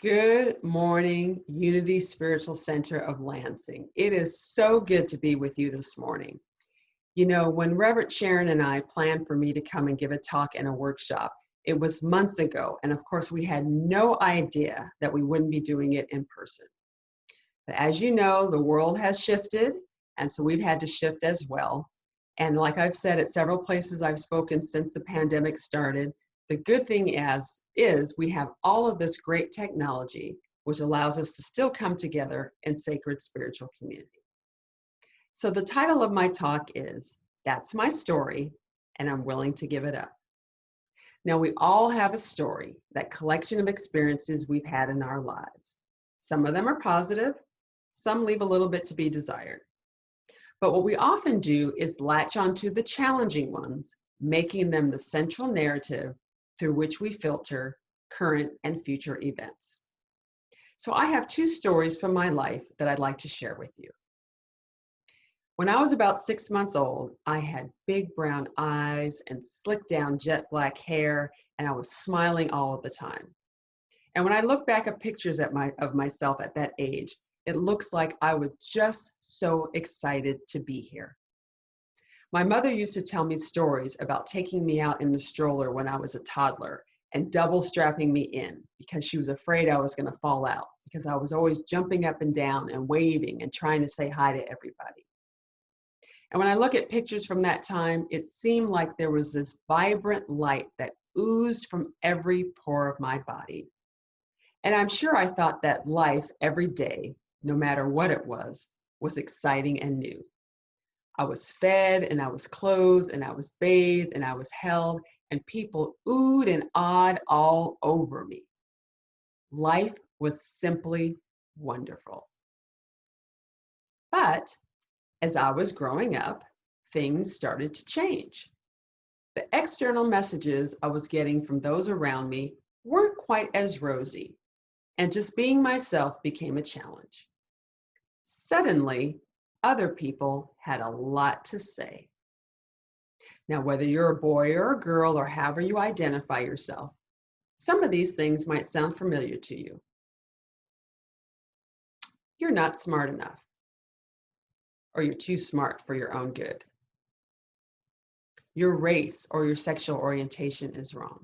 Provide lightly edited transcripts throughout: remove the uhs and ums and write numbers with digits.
Good morning, Unity Spiritual Center of Lansing. It is so good to be with you this morning. You know, when Reverend Sharon and I planned for me to come and give a talk and a workshop, it was months ago. And of course, we had no idea that we wouldn't be doing it in person. But as you know, the world has shifted, and so we've had to shift as well. And like I've said at several places I've spoken since the pandemic started, the good thing is we have all of this great technology, which allows us to still come together in sacred spiritual community. So the title of my talk is, That's My Story, and I'm Willing to Give It Up. Now, we all have a story, that collection of experiences we've had in our lives. Some of them are positive, some leave a little bit to be desired. But what we often do is latch onto the challenging ones, making them the central narrative through which we filter current and future events. So I have two stories from my life that I'd like to share with you. When I was about 6 months old, I had big brown eyes and slicked down jet black hair, and I was smiling all of the time. And when I look back at pictures of myself at that age, it looks like I was just so excited to be here. My mother used to tell me stories about taking me out in the stroller when I was a toddler and double strapping me in because she was afraid I was going to fall out because I was always jumping up and down and waving and trying to say hi to everybody. And when I look at pictures from that time, it seemed like there was this vibrant light that oozed from every pore of my body. And I'm sure I thought that life every day, no matter what it was exciting and new. I was fed and I was clothed and I was bathed and I was held, and people oohed and awed all over me. Life was simply wonderful. But as I was growing up, things started to change. The external messages I was getting from those around me weren't quite as rosy, and just being myself became a challenge. Suddenly, other people had a lot to say. Now, whether you're a boy or a girl or however you identify yourself, some of these things might sound familiar to you. You're not smart enough, or you're too smart for your own good. Your race or your sexual orientation is wrong.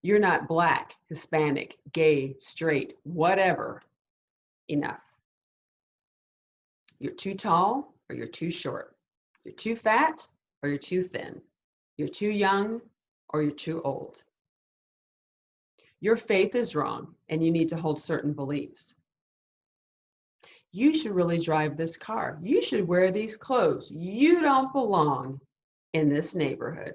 You're not Black, Hispanic, gay, straight, whatever, enough. You're too tall or you're too short. You're too fat or you're too thin. You're too young or you're too old. Your faith is wrong and you need to hold certain beliefs. You should really drive this car. You should wear these clothes. You don't belong in this neighborhood.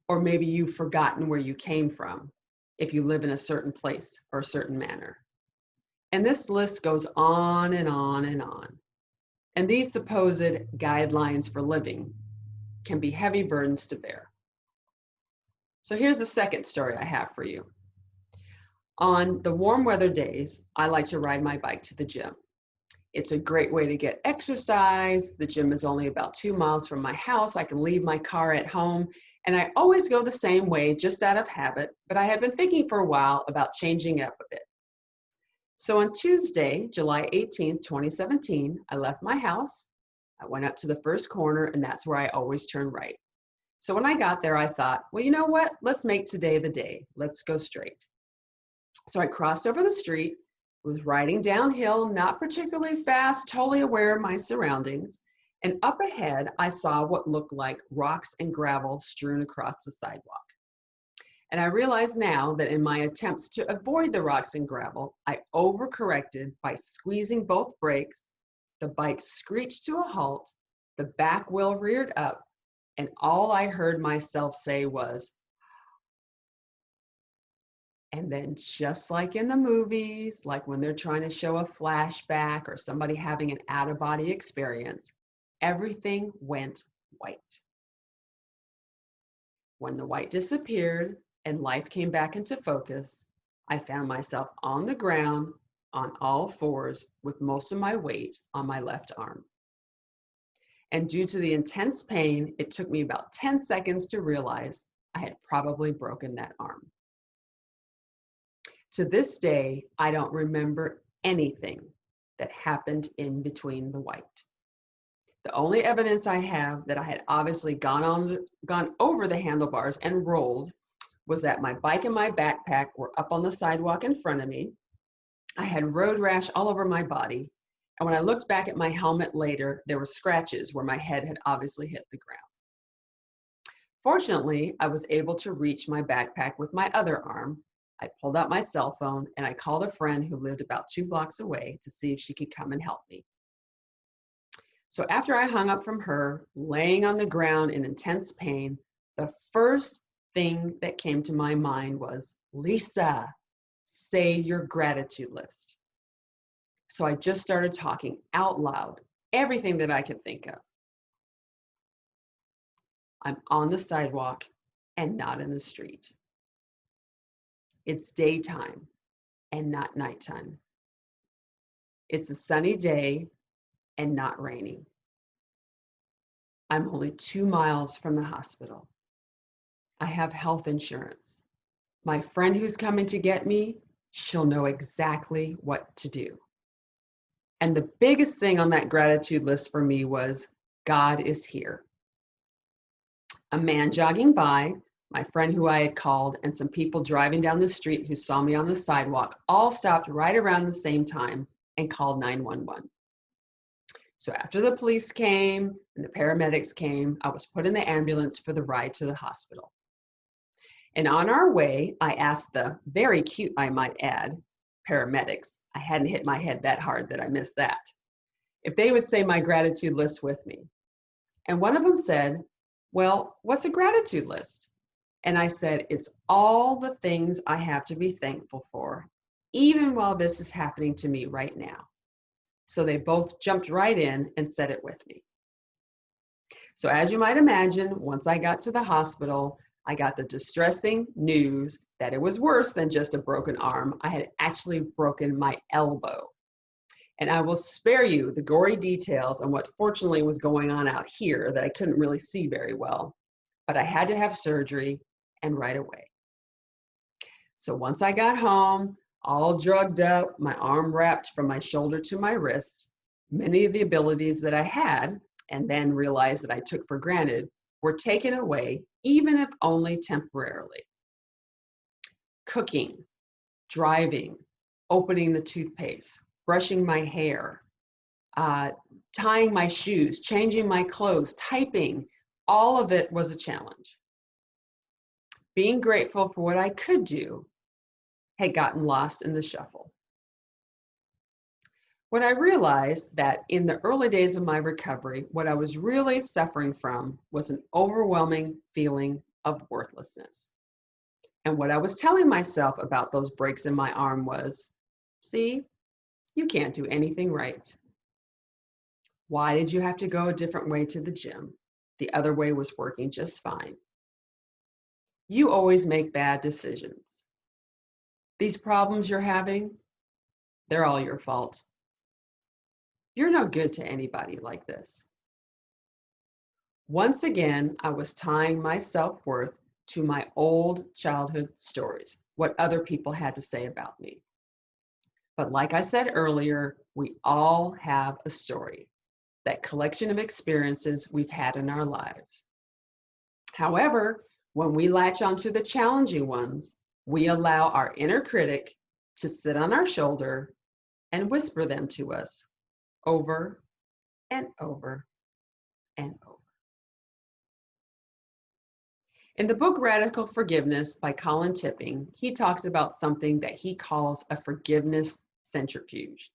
Or maybe you've forgotten where you came from if you live in a certain place or a certain manner. And this list goes on and on and on. And these supposed guidelines for living can be heavy burdens to bear. So here's the second story I have for you. On the warm weather days, I like to ride my bike to the gym. It's a great way to get exercise. The gym is only about 2 miles from my house. I can leave my car at home, and I always go the same way just out of habit, but I have been thinking for a while about changing up a bit. So on Tuesday, July 18th, 2017, I left my house. I went up to the first corner, and that's where I always turn right. So when I got there, I thought, well, you know what? Let's make today the day. Let's go straight. So I crossed over the street, was riding downhill, not particularly fast, totally aware of my surroundings. And up ahead, I saw what looked like rocks and gravel strewn across the sidewalk. And I realize now that in my attempts to avoid the rocks and gravel, I overcorrected by squeezing both brakes. The bike screeched to a halt, the back wheel reared up, and all I heard myself say was, and then just like in the movies, like when they're trying to show a flashback or somebody having an out-of-body experience, everything went white. When the white disappeared and life came back into focus, I found myself on the ground on all fours with most of my weight on my left arm. And due to the intense pain, it took me about 10 seconds to realize I had probably broken that arm. To this day, I don't remember anything that happened in between the white. The only evidence I have that I had obviously gone over the handlebars and rolled was that my bike and my backpack were up on the sidewalk in front of me. I had road rash all over my body. And when I looked back at my helmet later, there were scratches where my head had obviously hit the ground. Fortunately, I was able to reach my backpack with my other arm. I pulled out my cell phone and I called a friend who lived about 2 blocks away to see if she could come and help me. So after I hung up from her, laying on the ground in intense pain, the first thing that came to my mind was, Lysa, say your gratitude list. So I just started talking out loud, everything that I could think of. I'm on the sidewalk and not in the street. It's daytime and not nighttime. It's a sunny day and not raining. I'm only 2 miles from the hospital. I have health insurance. My friend who's coming to get me, she'll know exactly what to do. And the biggest thing on that gratitude list for me was, God is here. A man jogging by, my friend who I had called, and some people driving down the street who saw me on the sidewalk all stopped right around the same time and called 911. So after the police came and the paramedics came, I was put in the ambulance for the ride to the hospital. And on our way, I asked the very cute, I might add, paramedics, I hadn't hit my head that hard that I missed that, if they would say my gratitude list with me. And one of them said, well, what's a gratitude list? And I said, it's all the things I have to be thankful for, even while this is happening to me right now. So they both jumped right in and said it with me. So as you might imagine, once I got to the hospital, I got the distressing news that it was worse than just a broken arm. I had actually broken my elbow. And I will spare you the gory details on what fortunately was going on out here that I couldn't really see very well. But I had to have surgery, and right away. So once I got home, all drugged up, my arm wrapped from my shoulder to my wrists, many of the abilities that I had, and then realized that I took for granted, were taken away, even if only temporarily. Cooking, driving, opening the toothpaste, brushing my hair, tying my shoes, changing my clothes, typing, all of it was a challenge. Being grateful for what I could do had gotten lost in the shuffle. When I realized that in the early days of my recovery, what I was really suffering from was an overwhelming feeling of worthlessness. And what I was telling myself about those breaks in my arm was, see, you can't do anything right. Why did you have to go a different way to the gym? The other way was working just fine. You always make bad decisions. These problems you're having, they're all your fault. You're no good to anybody like this. Once again, I was tying my self-worth to my old childhood stories, what other people had to say about me. But like I said earlier, we all have a story, that collection of experiences we've had in our lives. However, when we latch onto the challenging ones, we allow our inner critic to sit on our shoulder and whisper them to us over and over and over. In the book Radical Forgiveness by Colin Tipping, he talks about something that he calls a forgiveness centrifuge.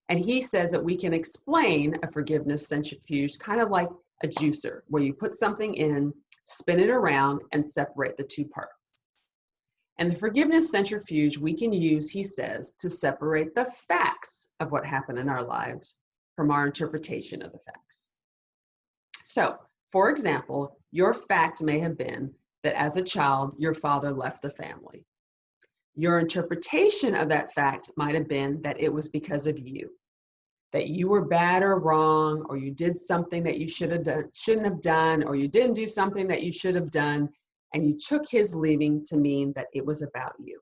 And he says that we can explain a forgiveness centrifuge kind of like a juicer, where you put something in, spin it around, and separate the two parts. And the forgiveness centrifuge we can use, he says, to separate the facts of what happened in our lives from our interpretation of the facts. So, for example, your fact may have been that as a child, your father left the family. Your interpretation of that fact might have been that it was because of you, that you were bad or wrong, or you did something that you shouldn't have done, or you didn't do something that you should have done, and you took his leaving to mean that it was about you.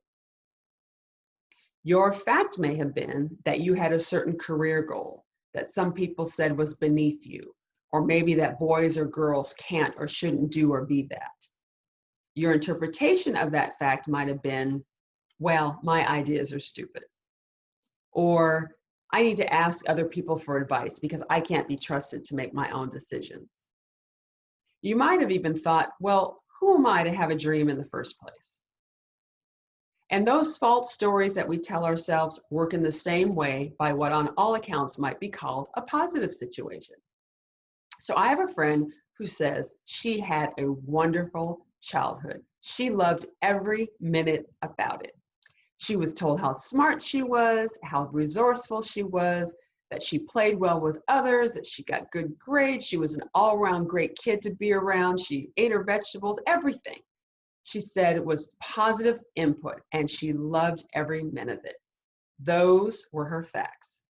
Your fact may have been that you had a certain career goal that some people said was beneath you, or maybe that boys or girls can't or shouldn't do or be that. Your interpretation of that fact might have been, well, my ideas are stupid. Or I need to ask other people for advice because I can't be trusted to make my own decisions. You might have even thought, well, who am I to have a dream in the first place? And those false stories that we tell ourselves work in the same way by what on all accounts might be called a positive situation. So I have a friend who says she had a wonderful childhood. She loved every minute about it. She was told how smart she was, how resourceful she was, that she played well with others, that she got good grades. She was an all-around great kid to be around. She ate her vegetables, everything. She said it was positive input, and she loved every minute of it. Those were her facts.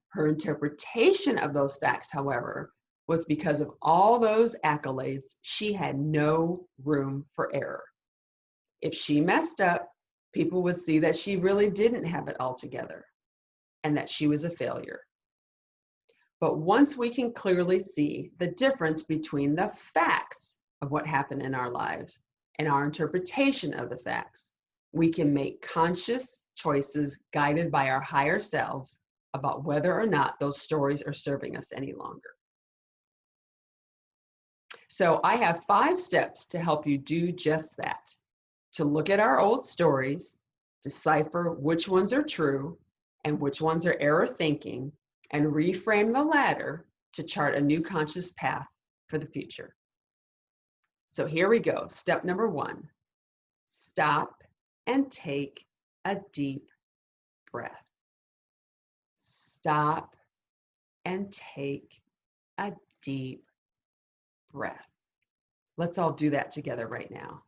Her interpretation of those facts, however, was because of all those accolades, she had no room for error. If she messed up, people would see that she really didn't have it all together and that she was a failure. But once we can clearly see the difference between the facts of what happened in our lives and our interpretation of the facts, we can make conscious choices guided by our higher selves about whether or not those stories are serving us any longer. So I have 5 steps to help you do just that. To look at our old stories, decipher which ones are true and which ones are error thinking, and reframe the latter to chart a new conscious path for the future. So here we go. Step number 1, stop and take a deep breath. Stop and take a deep breath. Let's all do that together right now.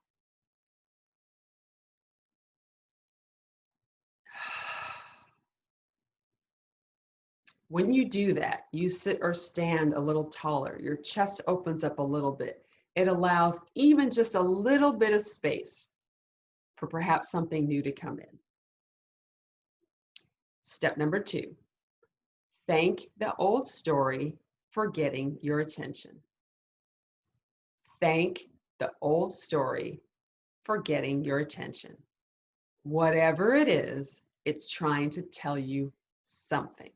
When you do that, you sit or stand a little taller. Your chest opens up a little bit. It allows even just a little bit of space for perhaps something new to come in. Step number 2, thank the old story for getting your attention. Thank the old story for getting your attention. Whatever it is, it's trying to tell you something.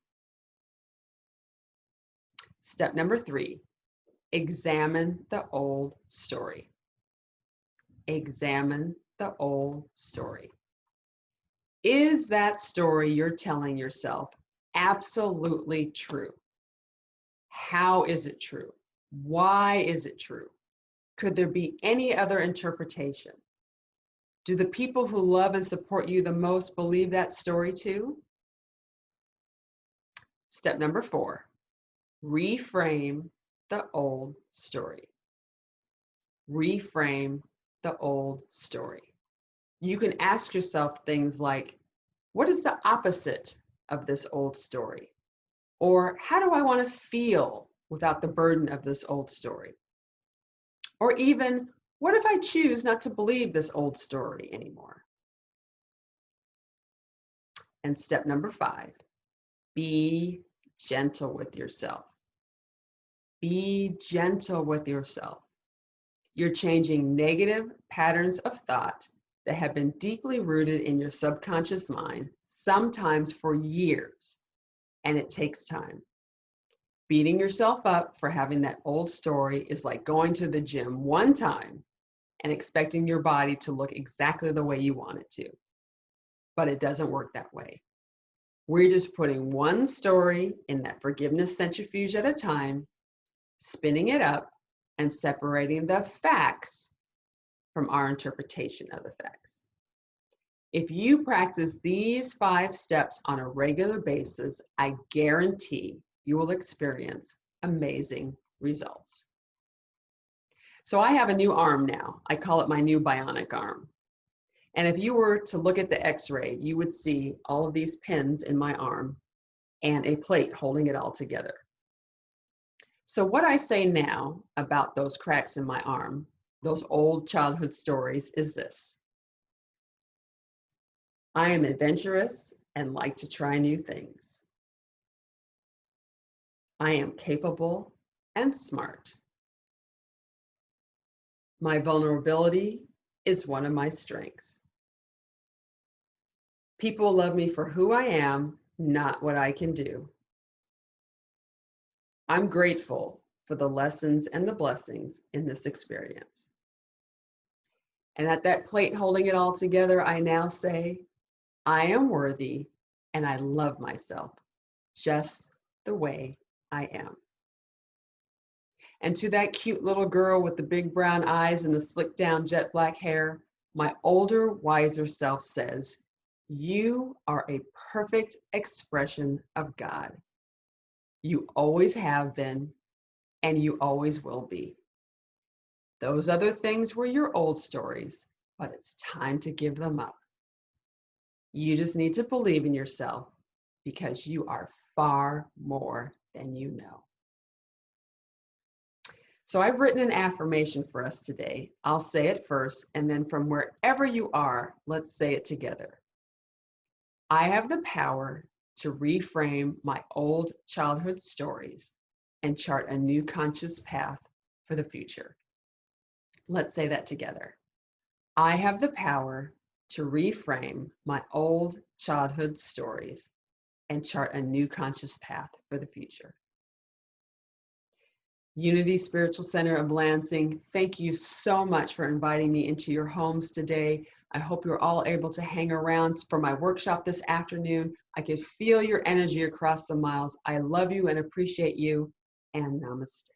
Step number 3, examine the old story. Examine the old story. Is that story you're telling yourself absolutely true? How is it true? Why is it true? Could there be any other interpretation? Do the people who love and support you the most believe that story too? Step number 4, reframe the old story. Reframe the old story. You can ask yourself things like, what is the opposite of this old story? Or how do I want to feel without the burden of this old story? Or even, what if I choose not to believe this old story anymore? And step number 5, be gentle with yourself. Be gentle with yourself. You're changing negative patterns of thought that have been deeply rooted in your subconscious mind, sometimes for years, and it takes time. Beating yourself up for having that old story is like going to the gym one time and expecting your body to look exactly the way you want it to. But it doesn't work that way. We're just putting one story in that forgiveness centrifuge at a time, spinning it up, and separating the facts from our interpretation of the facts. If you practice these 5 steps on a regular basis, I guarantee you will experience amazing results. So I have a new arm now. I call it my new bionic arm. And if you were to look at the x-ray, you would see all of these pins in my arm and a plate holding it all together. So what I say now about those cracks in my arm, those old childhood stories, is this. I am adventurous and like to try new things. I am capable and smart. My vulnerability is one of my strengths. People love me for who I am, not what I can do. I'm grateful for the lessons and the blessings in this experience. And at that plate holding it all together, I now say, I am worthy and I love myself just the way I am. And to that cute little girl with the big brown eyes and the slicked down jet black hair, my older, wiser self says, you are a perfect expression of God. You always have been, and you always will be. Those other things were your old stories, but it's time to give them up. You just need to believe in yourself because you are far more than you know. So I've written an affirmation for us today. I'll say it first, and then from wherever you are, let's say it together. I have the power to reframe my old childhood stories and chart a new conscious path for the future. Let's say that together. I have the power to reframe my old childhood stories and chart a new conscious path for the future. Unity Spiritual Center of Lansing, thank you so much for inviting me into your homes today. I hope you're all able to hang around for my workshop this afternoon. I could feel your energy across the miles. I love you and appreciate you, and namaste.